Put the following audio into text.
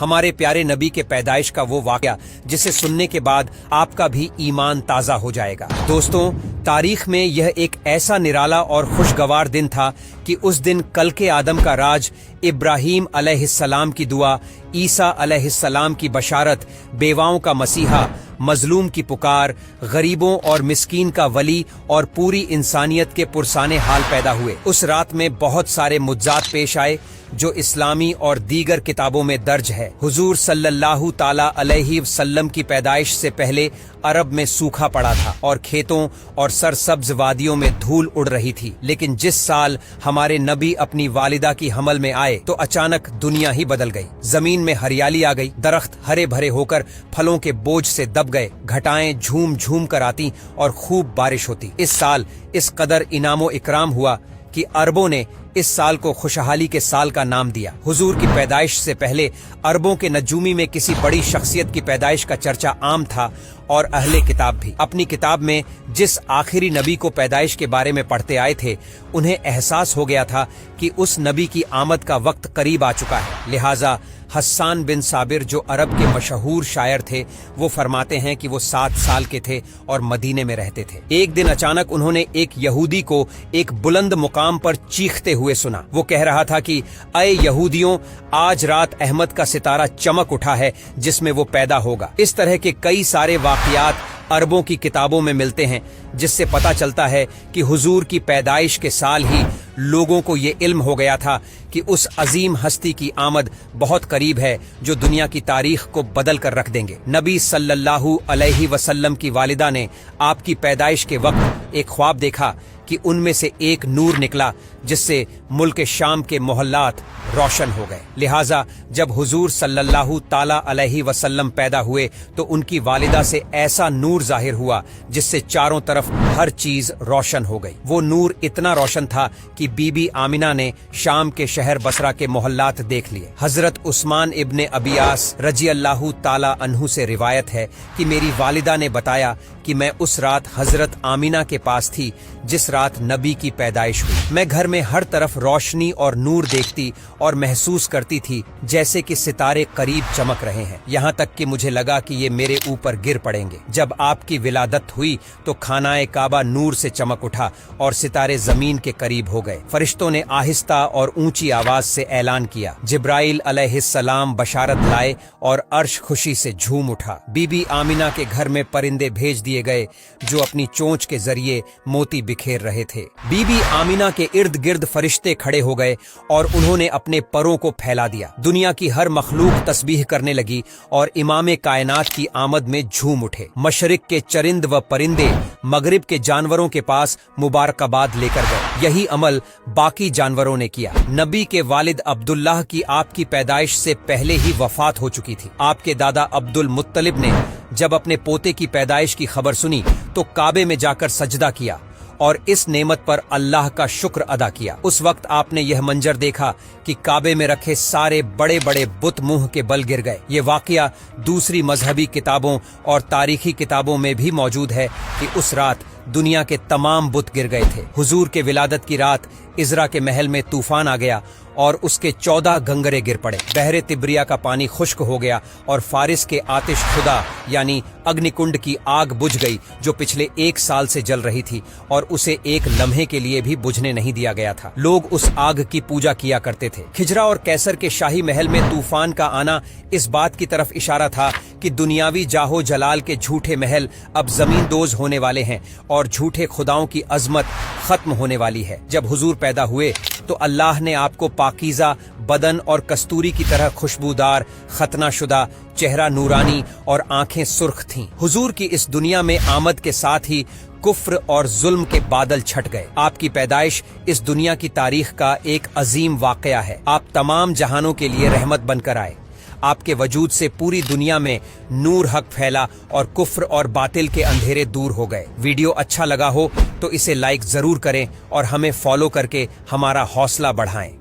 ہمارے پیارے نبی کے پیدائش کا وہ واقعہ جسے سننے کے بعد آپ کا بھی ایمان تازہ ہو جائے گا۔ دوستوں، تاریخ میں یہ ایک ایسا نرالا اور خوشگوار دن تھا کہ اس دن کلکے آدم کا راج، ابراہیم علیہ السلام کی دعا، عیسیٰ علیہ السلام کی بشارت، بیواؤں کا مسیحا، مظلوم کی پکار، غریبوں اور مسکین کا ولی اور پوری انسانیت کے پرسانے حال پیدا ہوئے۔ اس رات میں بہت سارے معجزات پیش آئے جو اسلامی اور دیگر کتابوں میں درج ہے۔ حضور صلی اللہ تعالی علیہ وسلم کی پیدائش سے پہلے عرب میں سوکھا پڑا تھا اور کھیتوں اور سرسبز وادیوں میں دھول اڑ رہی تھی، لیکن جس سال ہمارے نبی اپنی والدہ کی حمل میں آئے تو اچانک دنیا ہی بدل گئی۔ زمین میں ہریالی آ گئی، درخت ہرے بھرے ہو کر پھلوں کے بوجھ سے دب گئے، گھٹائیں جھوم جھوم کر آتی اور خوب بارش ہوتی۔ اس سال اس قدر انعام و اکرام ہوا کہ عربوں نے اس سال کو خوشحالی کے سال کا نام دیا۔ حضور کی پیدائش سے پہلے عربوں کے نجومی میں کسی بڑی شخصیت کی پیدائش کا چرچا عام تھا، اور اہل کتاب بھی اپنی کتاب میں جس آخری نبی کو پیدائش کے بارے میں پڑھتے آئے تھے، انہیں احساس ہو گیا تھا کہ اس نبی کی آمد کا وقت قریب آ چکا ہے۔ لہٰذا حسان بن صابر جو عرب کے مشہور شاعر تھے، وہ فرماتے ہیں کہ وہ 7 سال کے تھے اور مدینے میں رہتے تھے۔ ایک دن اچانک انہوں نے ایک یہودی کو ایک بلند مقام پر چیختے ہوئے سنا۔ وہ کہہ رہا تھا کہ اے یہودیوں، آج رات احمد کا ستارہ چمک اٹھا ہے جس میں وہ پیدا ہوگا۔ اس طرح کے کئی سارے واقعات عربوں کی کتابوں میں ملتے ہیں، جس سے پتہ چلتا ہے کہ حضور کی پیدائش کے سال ہی لوگوں کو یہ علم ہو گیا تھا کہ اس عظیم ہستی کی آمد بہت قریب ہے جو دنیا کی تاریخ کو بدل کر رکھ دیں گے۔ نبی صلی اللہ علیہ وسلم کی والدہ نے آپ کی پیدائش کے وقت ایک خواب دیکھا کہ ان میں سے ایک نور نکلا جس سے ملک شام کے محلات روشن ہو گئے۔ لہٰذا جب حضور صلی اللہ تعالی علیہ وسلم پیدا ہوئے تو ان کی والدہ سے ایسا نور ظاہر ہوا جس سے چاروں طرف ہر چیز روشن ہو گئی۔ وہ نور اتنا روشن تھا کہ بی بی آمنہ نے شام کے شہر بصرہ کے محلات دیکھ لیے۔ حضرت عثمان ابن ابیاس رضی اللہ تعالی عنہ سے روایت ہے کہ میری والدہ نے بتایا کہ میں اس رات حضرت آمنہ کے پاس تھی جس رات نبی کی پیدائش ہوئی۔ میں گھر میں ہر طرف روشنی اور نور دیکھتی اور محسوس کرتی تھی جیسے کہ ستارے قریب چمک رہے ہیں، یہاں تک کہ مجھے لگا کہ یہ میرے اوپر گر پڑیں گے۔ جب آپ کی ولادت ہوئی تو خانہ کعبہ نور سے چمک اٹھا اور ستارے زمین کے قریب ہو گئے۔ فرشتوں نے آہستہ اور اونچی آواز سے اعلان کیا، جبرائیل علیہ السلام بشارت لائے اور عرش خوشی سے جھوم اٹھا۔ بی بی آمنہ کے گھر میں پرندے بھیج دیے گئے جو اپنی چونچ کے ذریعے موتی بکھیر رہے تھے۔ بی بی آمنہ کے ارد گرد فرشتے کھڑے ہو گئے اور انہوں نے اپنے پروں کو پھیلا دیا۔ دنیا کی ہر مخلوق تسبیح کرنے لگی اور امام کائنات کی آمد میں جھوم اٹھے۔ مشرق کے چرند و پرندے مغرب کے جانوروں کے پاس مبارکباد لے کر گئے۔ یہی عمل باقی جانوروں نے کیا۔ نبی کے والد عبداللہ کی آپ کی پیدائش سے پہلے ہی وفات ہو چکی تھی۔ آپ کے دادا عبد المطلب نے جب اپنے پوتے کی پیدائش کی خبر سنی تو کعبے میں جا کر سجدہ کیا اور اس نعمت پر اللہ کا شکر ادا کیا۔ اس وقت آپ نے یہ منظر دیکھا کہ کعبے میں رکھے سارے بڑے بڑے بت منہ کے بل گر گئے۔ یہ واقعہ دوسری مذہبی کتابوں اور تاریخی کتابوں میں بھی موجود ہے کہ اس رات دنیا کے تمام بت گر گئے تھے۔ حضور کے ولادت کی رات عزرا کے محل میں طوفان آ گیا اور اس کے 14 گنگرے گر پڑے۔ بحر تبریہ کا پانی خشک ہو گیا اور فارس کے آتش خدا یعنی اگنی کنڈ کی آگ بجھ گئی جو پچھلے 1 سال سے جل رہی تھی اور اسے ایک لمحے کے لیے بھی بجھنے نہیں دیا گیا تھا۔ لوگ اس آگ کی پوجا کیا کرتے تھے۔ کھجرا اور کیسر کے شاہی محل میں طوفان کا آنا اس بات کی طرف اشارہ تھا کہ دنیاوی جاہو جلال کے جھوٹے محل اب زمین دوز ہونے والے ہیں اور جھوٹے خداؤں کی عظمت ختم ہونے والی ہے۔ جب حضور پیدا ہوئے تو اللہ نے آپ کو پاکیزہ بدن اور کستوری کی طرح خوشبودار، ختنہ شدہ، چہرہ نورانی اور آنکھیں سرخ تھیں۔ حضور کی اس دنیا میں آمد کے ساتھ ہی کفر اور ظلم کے بادل چھٹ گئے۔ آپ کی پیدائش اس دنیا کی تاریخ کا ایک عظیم واقعہ ہے۔ آپ تمام جہانوں کے لیے رحمت بن کر آئے۔ آپ کے وجود سے پوری دنیا میں نور حق پھیلا اور کفر اور باطل کے اندھیرے دور ہو گئے۔ ویڈیو اچھا لگا ہو تو اسے لائک ضرور کریں اور ہمیں فالو کر کے ہمارا حوصلہ بڑھائیں۔